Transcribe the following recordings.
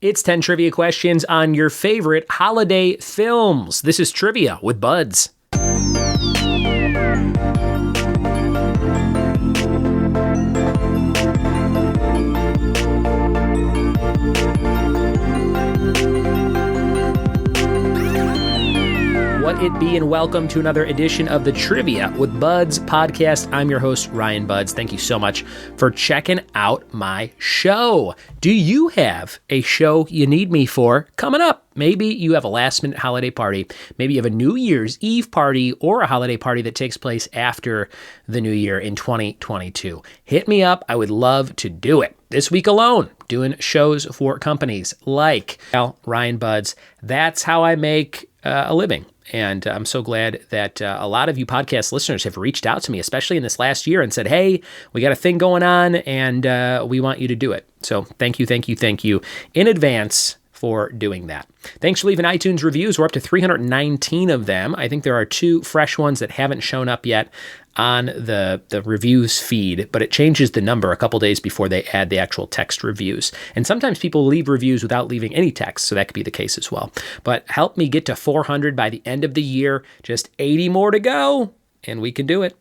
It's 10 trivia questions on your favorite holiday films. This is Trivia with Buds. What it be, and welcome to another edition of the Trivia with Buds podcast. I'm your host, Ryan Buds. Thank you so much for checking out my show. Do you have a show you need me for coming up? Maybe you have a last-minute holiday party. Maybe you have a New Year's Eve party or a holiday party that takes place after the new year in 2022. Hit me up. I would love to do it. This week alone, doing shows for companies like Ryan Buds. That's how I make a living. And I'm so glad that a lot of you podcast listeners have reached out to me, especially in this last year, and said, hey, we got a thing going on, and we want you to do it. So thank you in advance for doing that. Thanks for leaving iTunes reviews. We're up to 319 of them. I think there are 2 fresh ones that haven't shown up yet on the reviews feed, but it changes the number a couple days before they add the actual text reviews. And sometimes people leave reviews without leaving any text, so that could be the case as well. But help me get to 400 by the end of the year. Just 80 more to go, and we can do it.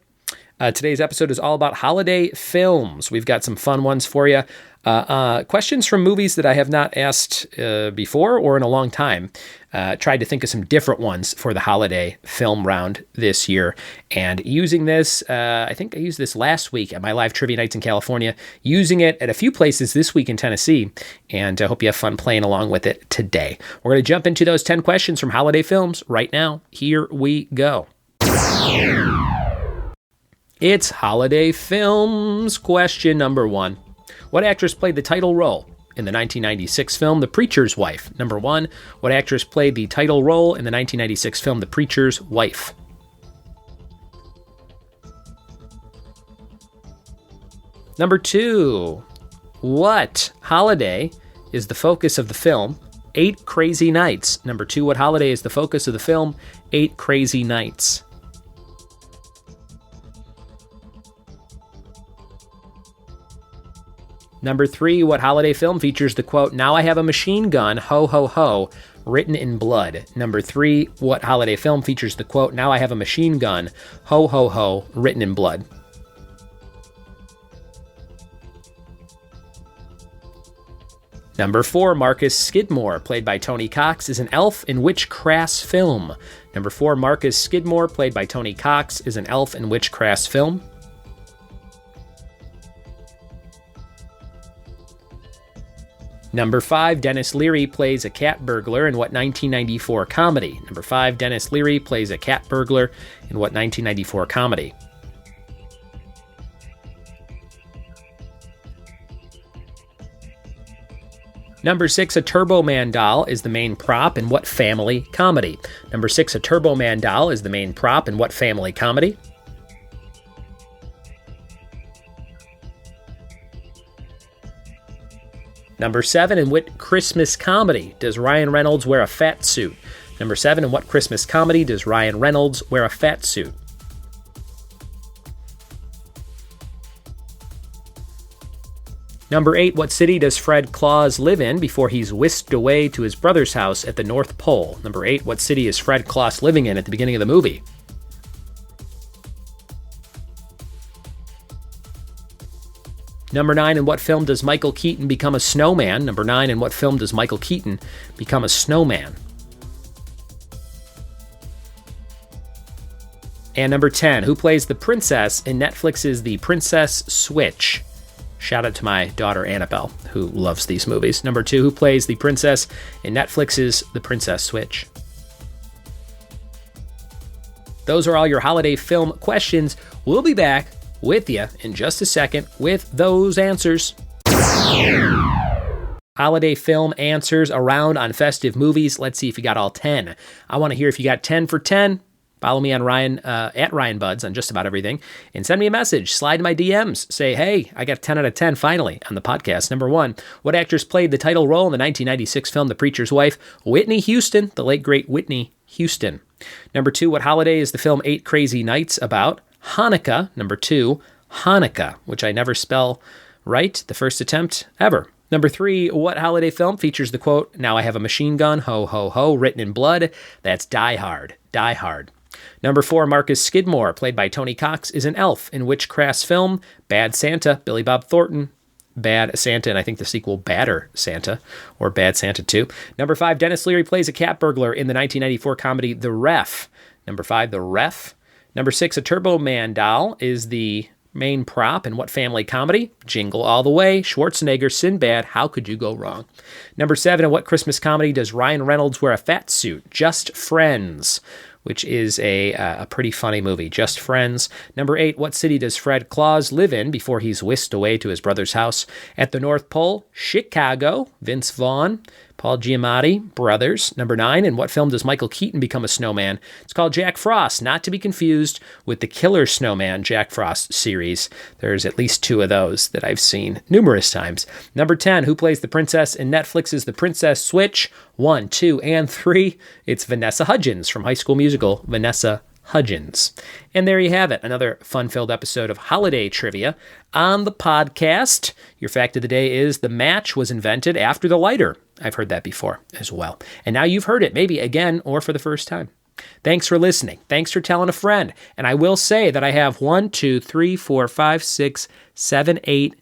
Today's episode is all about holiday films. We've got some fun ones for you. Questions from movies that I have not asked before or in a long time. Tried to think of some different ones for the holiday film round this year. And using this, I think I used this last week at my live trivia nights in California, using it at a few places this week in Tennessee. And I hope you have fun playing along with it today. We're going to jump into those 10 questions from holiday films right now. Here we go. It's holiday films. Question number 1. What actress played the title role in the 1996 film The Preacher's Wife? Number 1. What actress played the title role in the 1996 film The Preacher's Wife? Number 2. What holiday is the focus of the film 8 Crazy Nights? Number 2. What holiday is the focus of the film 8 Crazy Nights? Number 3, what holiday film features the quote, "Now I have a machine gun, ho ho ho," written in blood? Number 3, what holiday film features the quote, "Now I have a machine gun, ho ho ho," written in blood? Number 4, Marcus Skidmore, played by Tony Cox, is an elf in which crass film? Number 4, Marcus Skidmore, played by Tony Cox, is an elf in which crass film? Number 5, Dennis Leary plays a cat burglar in what 1994 comedy? Number 5, Dennis Leary plays a cat burglar in what 1994 comedy? Number 6, a Turbo Man doll is the main prop in what family comedy? Number 6, a Turbo Man doll is the main prop in what family comedy? Number 7, in what Christmas comedy does Ryan Reynolds wear a fat suit? Number 7, in what Christmas comedy does Ryan Reynolds wear a fat suit? Number 8, what city does Fred Claus live in before he's whisked away to his brother's house at the North Pole? Number 8, what city is Fred Claus living in at the beginning of the movie? Number 9, in what film does Michael Keaton become a snowman? Number 9, in what film does Michael Keaton become a snowman? And number 10, who plays the princess in Netflix's The Princess Switch? Shout out to my daughter Annabelle, who loves these movies. Number 2, who plays the princess in Netflix's The Princess Switch? Those are all your holiday film questions. We'll be back with you in just a second with those answers. Holiday film answers around on festive movies. Let's see if you got all 10. I want to hear if you got 10 for 10. Follow me on Ryan at Ryan Buds on just about everything, and send me a message. Slide in my DMs. Say, hey, I got 10 out of 10 finally on the podcast. Number 1, what actress played the title role in the 1996 film The Preacher's Wife? Whitney Houston, the late great Whitney Houston. Number 2, what holiday is the film 8 Crazy Nights about? Hanukkah. Number 2, Hanukkah, which I never spell right the first attempt ever. Number 3, what holiday film features the quote, "Now I have a machine gun, ho, ho, ho," written in blood? That's Die Hard. Die Hard. Number 4, Marcus Skidmore, played by Tony Cox, is an elf in which crass film? Bad Santa, Billy Bob Thornton. Bad Santa, and I think the sequel, Badder Santa, or Bad Santa 2. Number 5, Dennis Leary plays a cat burglar in the 1994 comedy The Ref. Number 5, The Ref. Number 6, a Turbo Man doll is the main prop in what family comedy? Jingle All the Way, Schwarzenegger, Sinbad, how could you go wrong? Number 7, in what Christmas comedy does Ryan Reynolds wear a fat suit? Just Friends, which is a pretty funny movie, Just Friends. Number 8, what city does Fred Claus live in before he's whisked away to his brother's house at the North Pole? Chicago, Vince Vaughn, Paul Giamatti, brothers. Number 9, in what film does Michael Keaton become a snowman? It's called Jack Frost, not to be confused with the Killer Snowman Jack Frost series. There's at least 2 of those that I've seen numerous times. Number 10, who plays the princess in Netflix's The Princess Switch? 1, 2, and 3. It's Vanessa Hudgens from High School Musical, Vanessa Hudgens. And there you have it, another fun-filled episode of Holiday Trivia on the podcast. Your fact of the day is the match was invented after the lighter. I've heard that before as well. And now you've heard it, maybe again or for the first time. Thanks for listening. Thanks for telling a friend. And I will say that I have 1, 2, 3, 4, 5, 6, 7, 8,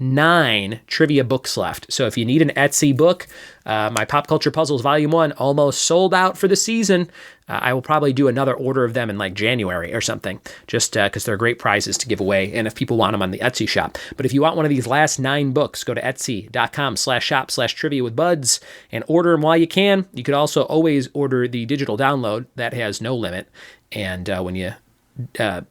9 trivia books left. So if you need an Etsy book, my Pop Culture Puzzles Volume 1 almost sold out for the season. I will probably do another order of them in like January or something, just because they're great prizes to give away, and if people want them on the Etsy shop. But if you want one of these last 9 books, go to etsy.com/shop/trivia with buds and order them while you can. You could also always order the digital download. That has no limit. And when you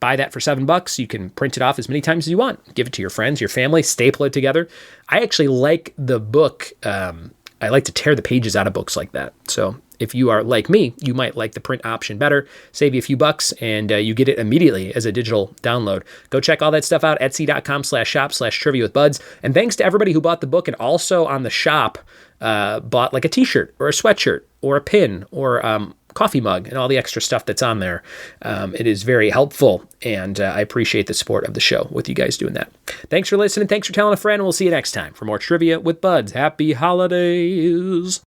buy that for $7, you can print it off as many times as you want. Give it to your friends, your family, staple it together. I actually like the book. I like to tear the pages out of books like that. So if you are like me, you might like the print option better. Save you a few bucks, and you get it immediately as a digital download. Go check all that stuff out, etsy.com/shop/trivia with buds. And thanks to everybody who bought the book and also on the shop bought like a t-shirt or a sweatshirt or a pin or coffee mug and all the extra stuff that's on there. It is very helpful, and I appreciate the support of the show with you guys doing that. Thanks for listening. Thanks for telling a friend. We'll see you next time for more Trivia with Buds. Happy holidays.